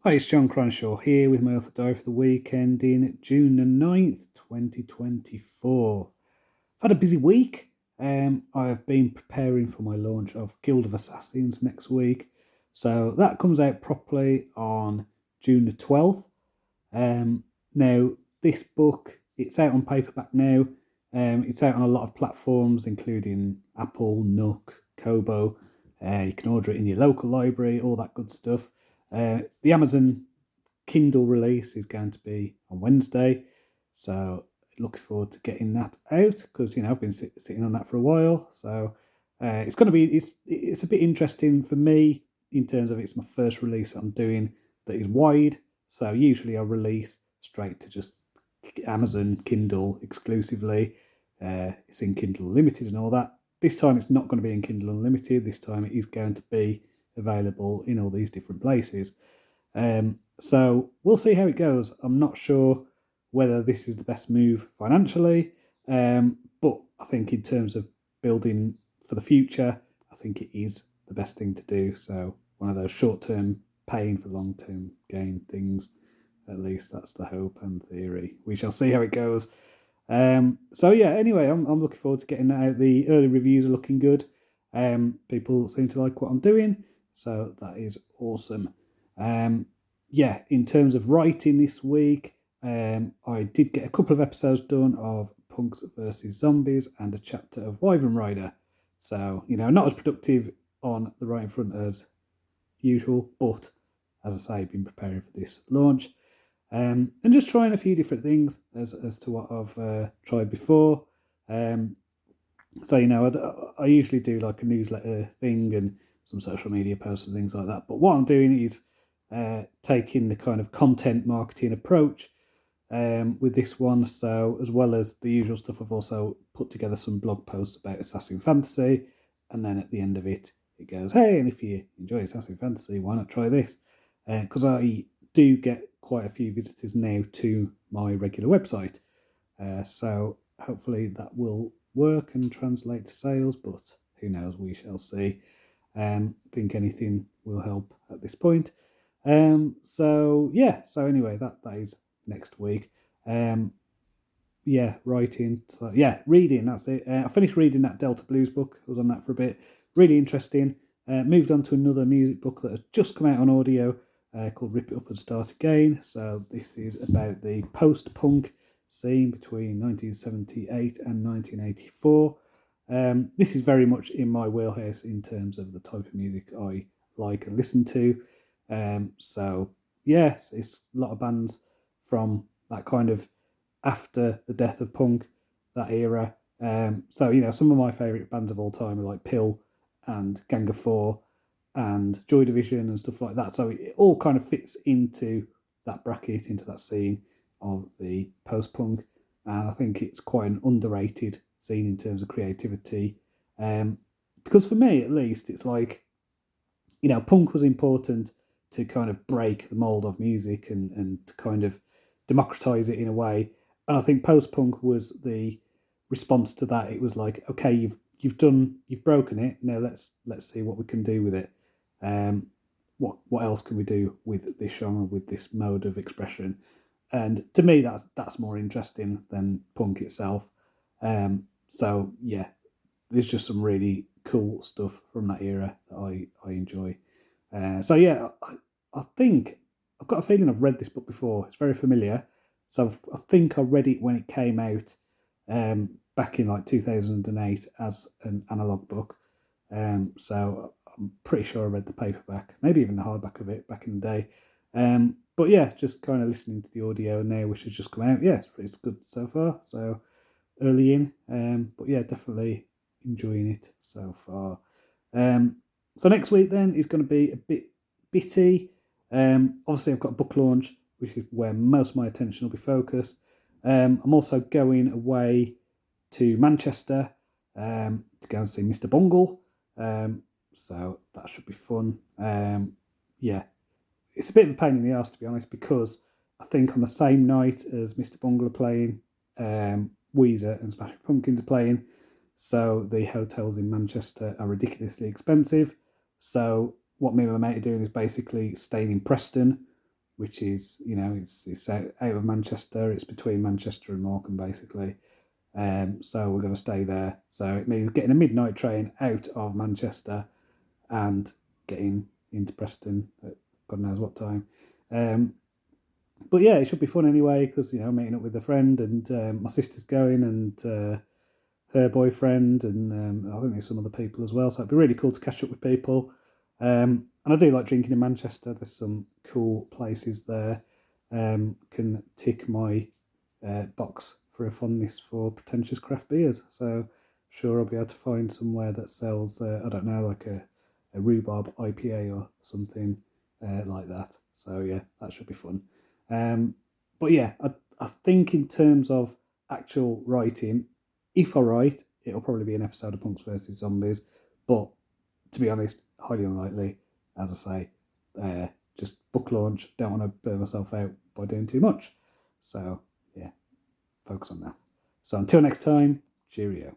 Hi, it's John Cronshaw here with my author diary for the weekend in June the 9th, 2024. I've had a busy week. I have been preparing for my launch of Guild of Assassins next week. So that comes out properly on June the 12th. Now, this book, it's out on paperback now. It's out on a lot of platforms, including Apple, Nook, Kobo. You can order it in your local library, all that good stuff. The Amazon Kindle release is going to be on Wednesday, so looking forward to getting that out because I've been sitting on that for a while. So it's going to be it's a bit interesting for me in terms of it's my first release I'm doing that is wide. So usually I release straight to just Amazon Kindle exclusively. It's in Kindle Unlimited and all that. This time it's not going to be in Kindle Unlimited. This time it is going to be available in all these different places. So we'll see how it goes. I'm not sure whether this is the best move financially, but I think in terms of building for the future, I think it is the best thing to do. So one of those short-term pain for long-term gain things. At least that's the hope and theory. We shall see how it goes. So yeah, anyway, I'm looking forward to getting that out. The early reviews are looking good. People seem to like what I'm doing, so that is awesome. Yeah, in terms of writing this week, I did get a couple of episodes done of Punks versus Zombies and a chapter of Wyvern Rider. So, not as productive on the writing front as usual, but as I say, been preparing for this launch. And just trying a few different things as to what I've tried before. So, I usually do like a newsletter thing and some social media posts and things like that. But what I'm doing is taking the kind of content marketing approach with this one. So as well as the usual stuff, I've also put together some blog posts about Assassin Fantasy. And then at the end of it, it goes, hey, and if you enjoy Assassin Fantasy, why not try this? Because I do get quite a few visitors now to my regular website. So hopefully that will work and translate to sales, but who knows, we shall see. I think anything will help at this point. So anyway, that is next week. Writing. So reading, that's it. I finished reading that Delta Blues book. I was on that for a bit. Really interesting. Moved on to another music book that has just come out on audio called Rip It Up and Start Again. So this is about the post-punk scene between 1978 and 1984. This is very much in my wheelhouse in terms of the type of music I like and listen to. So yes, it's a lot of bands from that kind of after the death of punk, that era. So some of my favourite bands of all time are like Pill and Gang of Four and Joy Division and stuff like that. So it all kind of fits into that bracket, into that scene of the post-punk. And I think it's quite an underrated scene in terms of creativity. Because for me, at least, it's like, punk was important to kind of break the mold of music and to kind of democratize it in a way. And I think post-punk was the response to that. It was like, okay, you've broken it. Now let's see what we can do with it. What else can we do with this genre, with this mode of expression? And to me, that's more interesting than punk itself. So yeah, there's just some really cool stuff from that era that I enjoy. So yeah, I think I've got a feeling I've read this book before. It's very familiar. So I think I read it when it came out back in like 2008 as an analog book. So I'm pretty sure I read the paperback, maybe even the hardback of it back in the day. But yeah, just kind of listening to the audio now, which has just come out. Yeah, it's good so far. So early in, but yeah, definitely enjoying it so far. So next week then is going to be a bit bitty. Obviously, I've got a book launch, which is where most of my attention will be focused. I'm also going away to Manchester to go and see Mr. Bungle. So that should be fun. Yeah, it's a bit of a pain in the arse, to be honest, because I think on the same night as Mr. Bungle are playing, Weezer and Smashing Pumpkins are playing. So the hotels in Manchester are ridiculously expensive. So what me and my mate are doing is basically staying in Preston which is, it's out of Manchester. It's between Manchester and Morecambe, basically. So we're going to stay there. So it means getting a midnight train out of Manchester and getting into Preston at God knows what time. But yeah, it should be fun anyway, because, meeting up with a friend, and my sister's going, and her boyfriend, and I think there's some other people as well. So it'd be really cool to catch up with people. And I do like drinking in Manchester. There's some cool places there. Can tick my box for a fondness for pretentious craft beers. So sure, I'll be able to find somewhere that sells, I don't know, like a rhubarb IPA or something like that. So yeah, that should be fun. But yeah, I think in terms of actual writing, if I write, it'll probably be an episode of Punks vs Zombies. But to be honest, highly unlikely. As I say, just book launch. Don't want to burn myself out by doing too much. So yeah, focus on that. So until next time, cheerio.